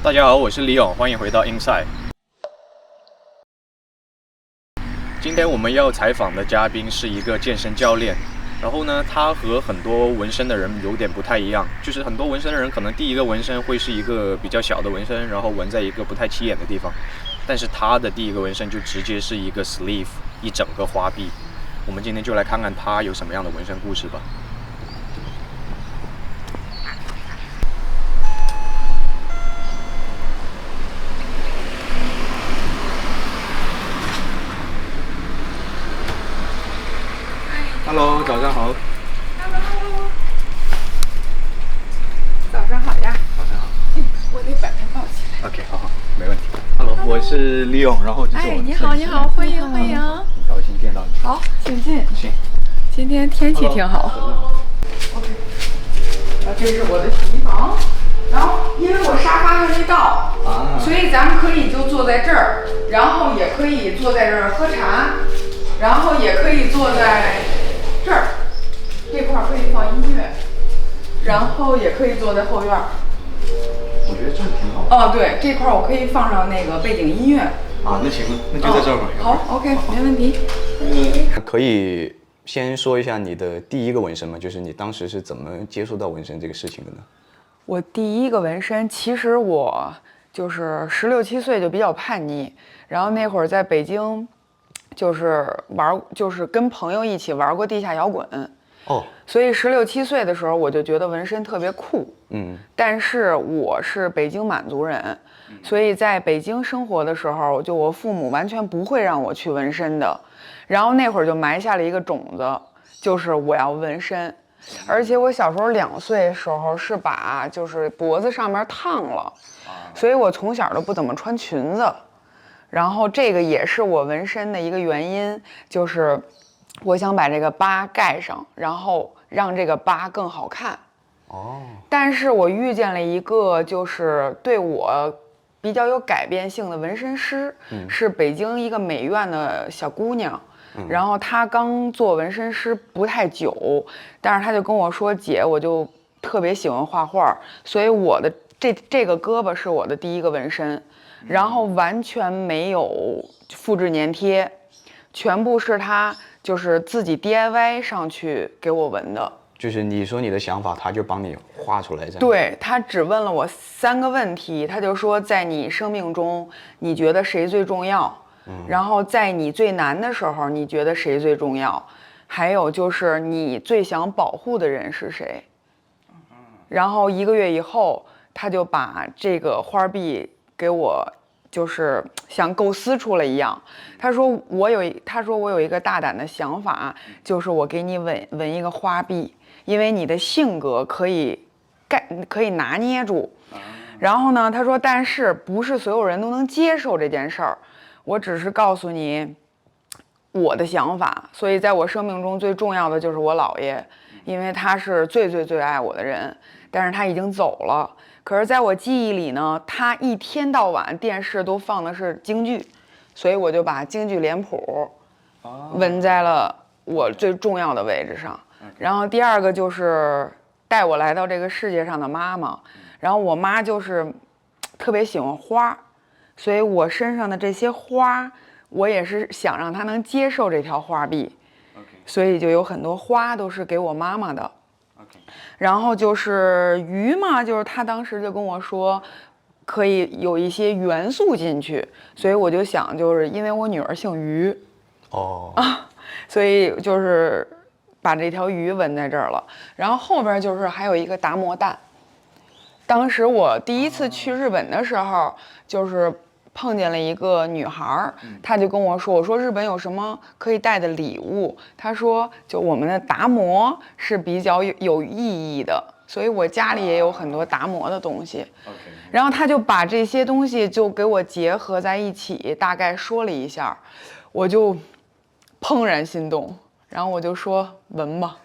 大家好，我是李勇，欢迎回到 Inside。今天我们要采访的嘉宾是一个健身教练，然后呢，他和很多纹身的人有点不太一样，就是很多纹身的人可能第一个纹身会是一个比较小的纹身，然后纹在一个不太起眼的地方，但是他的第一个纹身就直接是一个 sleeve， 一整个花臂。我们今天就来看看他有什么样的纹身故事吧。Hello， 早上好。Hello， 早上好呀。早上好。我得把它抱起来。OK， 好，没问题。Hello， 我是李勇，然后这是我。你好，你好，欢迎欢迎。很高兴见到你。好，请进。请。今天天气挺好。OK。这是我的洗衣房，然后因为我沙发还没到，所以咱们可以就坐在这儿，然后也可以坐在这儿喝茶，然后也可以坐在这儿，这块可以放音乐，然后也可以坐在后院。我觉得这挺好。哦，对，这块我可以放上那个背景音乐。那行了，那就在这儿吧。好 ，OK， 没问题。可以先说一下你的第一个纹身吗？就是你当时是怎么接触到纹身这个事情的呢？我第一个纹身，其实我就是16、17岁就比较叛逆，然后那会儿在北京，就是跟朋友一起玩过地下摇滚。所以16、17岁的时候，我就觉得纹身特别酷。但是我是北京满族人，所以在北京生活的时候，就我父母完全不会让我去纹身的。然后那会儿就埋下了一个种子，就是我要纹身。而且我小时候2岁的时候是把就是脖子上面烫了，所以我从小都不怎么穿裙子。然后这个也是我纹身的一个原因，就是我想把这个疤盖上，然后让这个疤更好看。但是我遇见了一个就是对我比较有改变性的纹身师，是北京一个美院的小姑娘。然后她刚做纹身师不太久，但是她就跟我说：“姐，我就特别喜欢画画，所以我的这个胳膊是我的第一个纹身，然后完全没有复制粘贴，全部是她就是自己 DIY 上去给我纹的。”就是你说你的想法，他就帮你画出来这样。对，他只问了我3个问题，他就说在你生命中你觉得谁最重要？然后在你最难的时候你觉得谁最重要？还有就是你最想保护的人是谁？然后1个月以后，他就把这个花臂给我，就是像构思出来一样。他说我有一个大胆的想法，就是我给你纹一个花臂。因为你的性格可以拿捏住，然后呢，他说，但是不是所有人都能接受这件事儿，我只是告诉你我的想法。所以在我生命中最重要的就是我姥爷，因为他是最爱我的人，但是他已经走了。可是在我记忆里呢，他一天到晚电视都放的是京剧，所以我就把京剧脸谱纹在了我最重要的位置上。然后第2个就是带我来到这个世界上的妈妈，然后我妈就是特别喜欢花，所以我身上的这些花，我也是想让她能接受这条花臂，所以就有很多花都是给我妈妈的。然后就是鱼嘛，就是她当时就跟我说可以有一些元素进去，所以我就想，就是因为我女儿姓于，所以就是把这条鱼纹在这儿了。然后后边就是还有一个达摩蛋。当时我第一次去日本的时候，就是碰见了一个女孩，她就跟我说：“我说日本有什么可以带的礼物？”她说：“就我们的达摩是比较有意义的，所以我家里也有很多达摩的东西。”然后她就把这些东西就给我结合在一起，大概说了一下，我就怦然心动。然后我就说纹吧。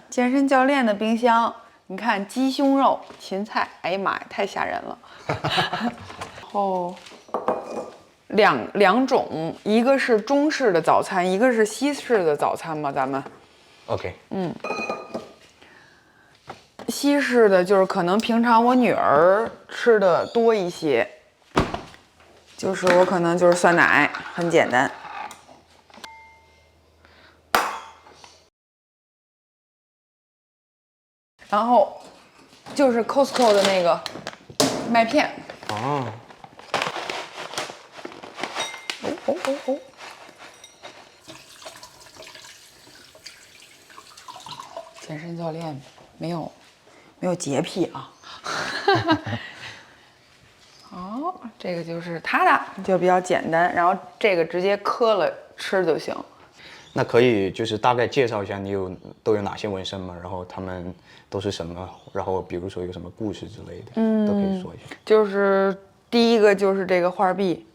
健身教练的冰箱，你看鸡胸肉、芹菜，哎呀妈呀，太吓人了。然后两种，一个是中式的早餐，一个是西式的早餐吧，咱们。OK。西式的就是可能平常我女儿吃的多一些，就是我可能就是酸奶，很简单。然后就是 Costco 的那个麦片。哦。哦。健身教练没有洁癖啊。哦，这个就是他的，就比较简单，然后这个直接磕了吃就行。那可以就是大概介绍一下你都有哪些纹身吗？然后他们都是什么？然后比如说有什么故事之类的，都可以说一下。就是第一个就是这个花臂，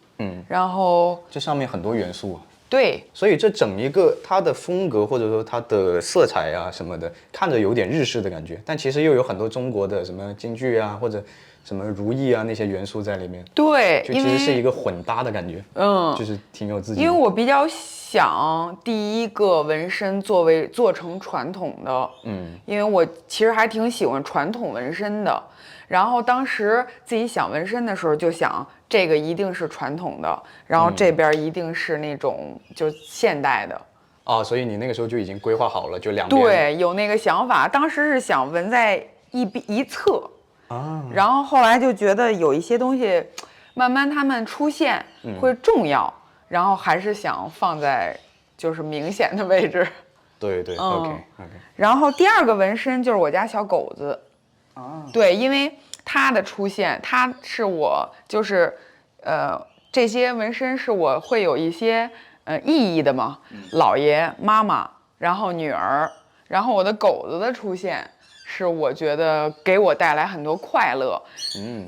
然后这上面很多元素啊。对，所以这整一个它的风格或者说它的色彩啊什么的，看着有点日式的感觉，但其实又有很多中国的什么京剧啊或者什么如意啊那些元素在里面。对，就其实是一个混搭的感觉。就是挺有自己的。因为我比较想第一个纹身做成传统的，因为我其实还挺喜欢传统纹身的。然后当时自己想纹身的时候，就想这个一定是传统的，然后这边一定是那种就现代的。哦，所以你那个时候就已经规划好了，就两边。对，有那个想法。当时是想纹在一侧，然后后来就觉得有一些东西，慢慢它们出现会重要，然后还是想放在就是明显的位置。对，OK。然后第二个纹身就是我家小狗子。对，因为它的出现，它是我就是这些纹身是我会有一些意义的嘛，姥爷、妈妈，然后女儿，然后我的狗子的出现是我觉得给我带来很多快乐，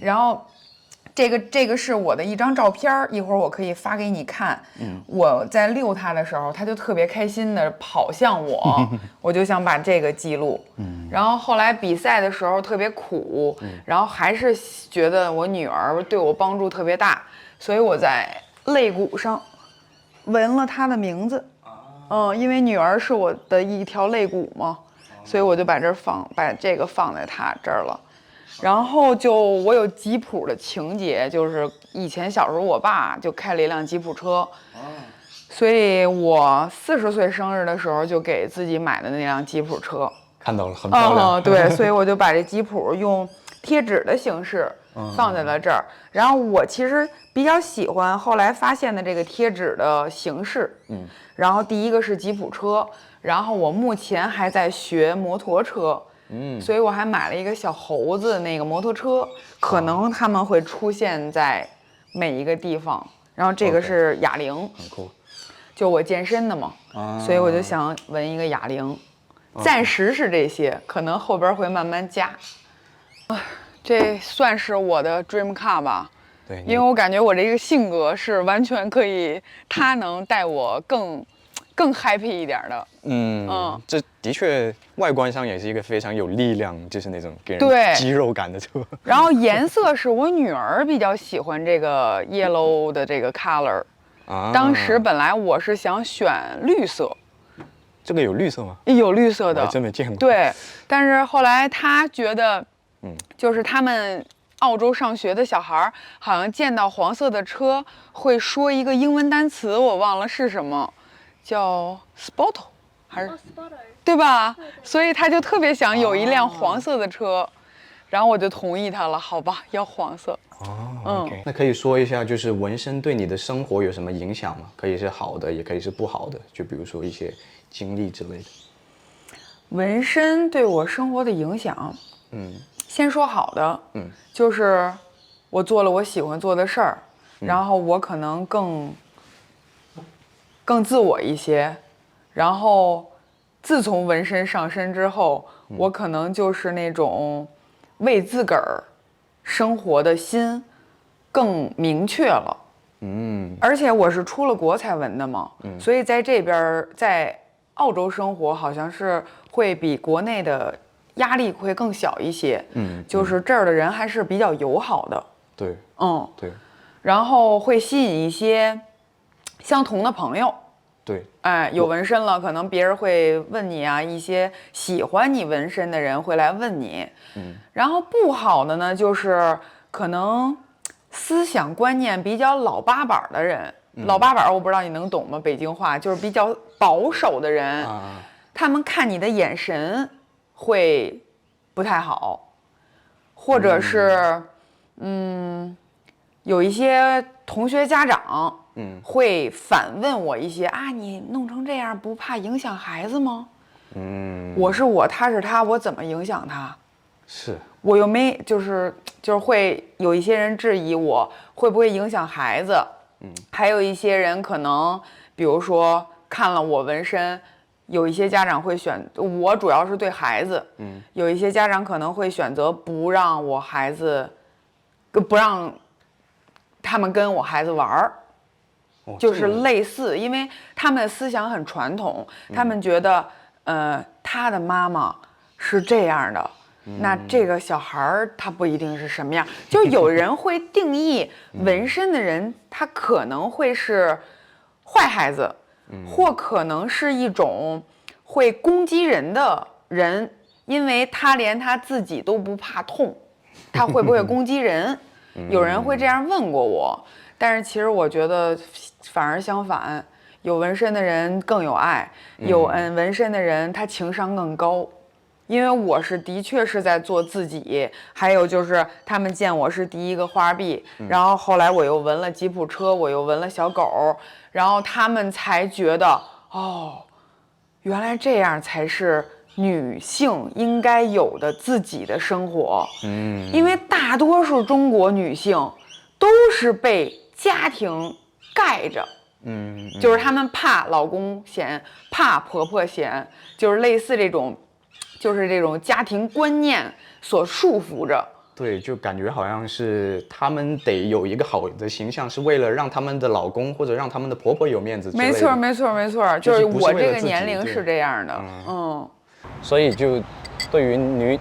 然后这个是我的一张照片，一会儿我可以发给你看。我在遛它的时候，它就特别开心的跑向我，我就想把这个记录。然后后来比赛的时候特别苦，然后还是觉得我女儿对我帮助特别大，所以我在肋骨上纹了她的名字。因为女儿是我的一条肋骨嘛，所以我就把这个放在她这儿了。然后我有吉普的情节，就是以前小时候我爸就开了一辆吉普车，所以我40岁生日的时候就给自己买的那辆吉普车。看到了，很漂亮。对，所以我就把这吉普用贴纸的形式放在了这儿。然后我其实比较喜欢后来发现的这个贴纸的形式。然后第一个是吉普车，然后我目前还在学摩托车。所以我还买了一个小猴子那个摩托车，可能他们会出现在每一个地方。然后这个是哑铃，很酷，就我健身的嘛，所以我就想纹一个哑铃。暂时是这些，可能后边会慢慢加。这算是我的 dream car 吧。对，因为我感觉我这个性格是完全可以，它能带我更 happy 一点的。这的确外观上也是一个非常有力量，就是那种给对人肌肉感的车。然后颜色是我女儿比较喜欢这个 yellow 的这个 color。当时本来我是想选绿色。这个有绿色吗？有绿色的，我还真没见过。对，但是后来她觉得，就是他们澳洲上学的小孩好像见到黄色的车会说一个英文单词，我忘了是什么，叫 spotto 还是 spotto 对吧？所以他就特别想有一辆黄色的车，然后我就同意他了，好吧，要黄色。OK。那可以说一下，就是纹身对你的生活有什么影响吗？可以是好的，也可以是不好的，就比如说一些经历之类的。纹身对我生活的影响，先说好的，就是我做了我喜欢做的事儿，然后我可能更自我一些，然后自从纹身上身之后，我可能就是那种为自个儿生活的心更明确了。而且我是出了国才纹的嘛，所以在这边在澳洲生活好像是会比国内的压力会更小一些。就是这儿的人还是比较友好的。对，对，然后会吸引一些相同的朋友。对，有纹身了，可能别人会问你啊，一些喜欢你纹身的人会来问你。然后不好的呢，就是可能思想观念比较老八板的人，老八板我不知道你能懂吗？北京话就是比较保守的人，他们看你的眼神会不太好，或者是有一些同学家长会反问我一些啊，你弄成这样不怕影响孩子吗？我是我，他是他，我怎么影响他？是我又没就是会有一些人质疑我会不会影响孩子，还有一些人可能比如说看了我纹身，有一些家长会我主要是对孩子，有一些家长可能会选择不让我孩子，不让他们跟我孩子玩儿。就是类似，因为他们的思想很传统，他们觉得，他的妈妈是这样的，那这个小孩儿他不一定是什么样。就有人会定义纹身的人，他可能会是坏孩子，或可能是一种会攻击人的人，因为他连他自己都不怕痛，他会不会攻击人？有人会这样问过我。但是其实我觉得反而相反，有纹身的人更有爱，有纹身的人他情商更高，因为我的确是在做自己，还有就是他们见我是第一个花臂，然后后来我又纹了吉普车，我又纹了小狗，然后他们才觉得原来这样才是女性应该有的自己的生活。因为大多数中国女性都是被家庭盖着，就是他们怕老公嫌，怕婆婆嫌，就是类似这种家庭观念所束缚着。对，就感觉好像是他们得有一个好的形象，是为了让他们的老公或者让他们的婆婆有面子之类的。没错，就是我这个年龄是这样的。所以就对于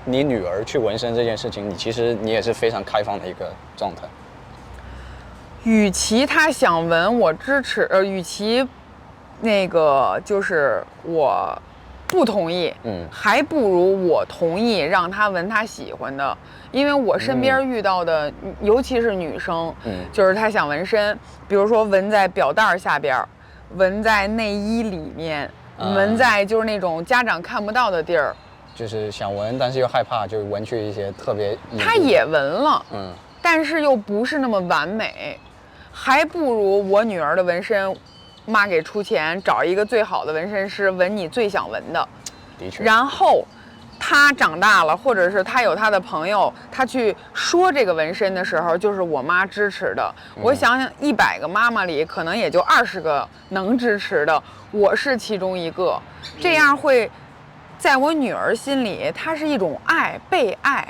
你女儿去纹身这件事情，其实你也是非常开放的一个状态。与其他想纹，我支持；与其那个就是我不同意，还不如我同意让他纹他喜欢的。因为我身边遇到的，尤其是女生，就是她想纹身，比如说纹在表带下边，纹在内衣里面，纹在就是那种家长看不到的地儿，就是想纹，但是又害怕，就纹去一些特别。她也纹了，但是又不是那么完美。还不如我女儿的纹身，妈给出钱找一个最好的纹身师纹你最想纹的。的确。然后她长大了，或者是她有她的朋友，她去说这个纹身的时候，就是我妈支持的。我想想，100个妈妈里，可能也就20个能支持的，我是其中一个。这样会在我女儿心里，它是一种爱，被爱。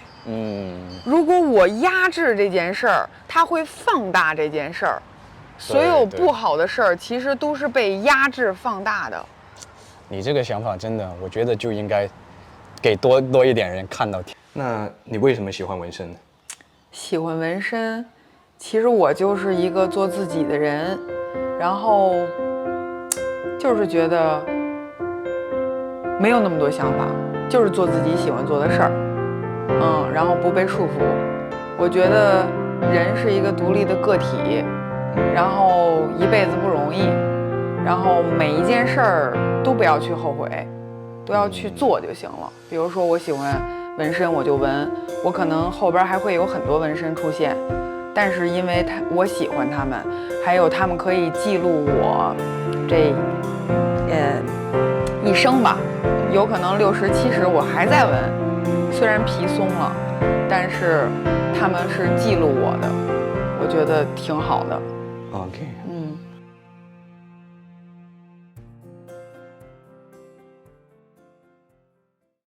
如果我压制这件事儿，它会放大这件事儿。所有不好的事儿，其实都是被压制放大的。你这个想法真的，我觉得就应该给多一点人看到。那你为什么喜欢纹身呢？喜欢纹身，其实我就是一个做自己的人，然后就是觉得没有那么多想法，就是做自己喜欢做的事儿。然后不被束缚。我觉得人是一个独立的个体，然后一辈子不容易，然后每一件事儿都不要去后悔，都要去做就行了。比如说我喜欢纹身，我就纹，我可能后边还会有很多纹身出现，但是因为我喜欢他们，还有他们可以记录我这一生吧，有可能60、70我还在纹。虽然皮松了，但是他们是记录我的，我觉得挺好的。OK，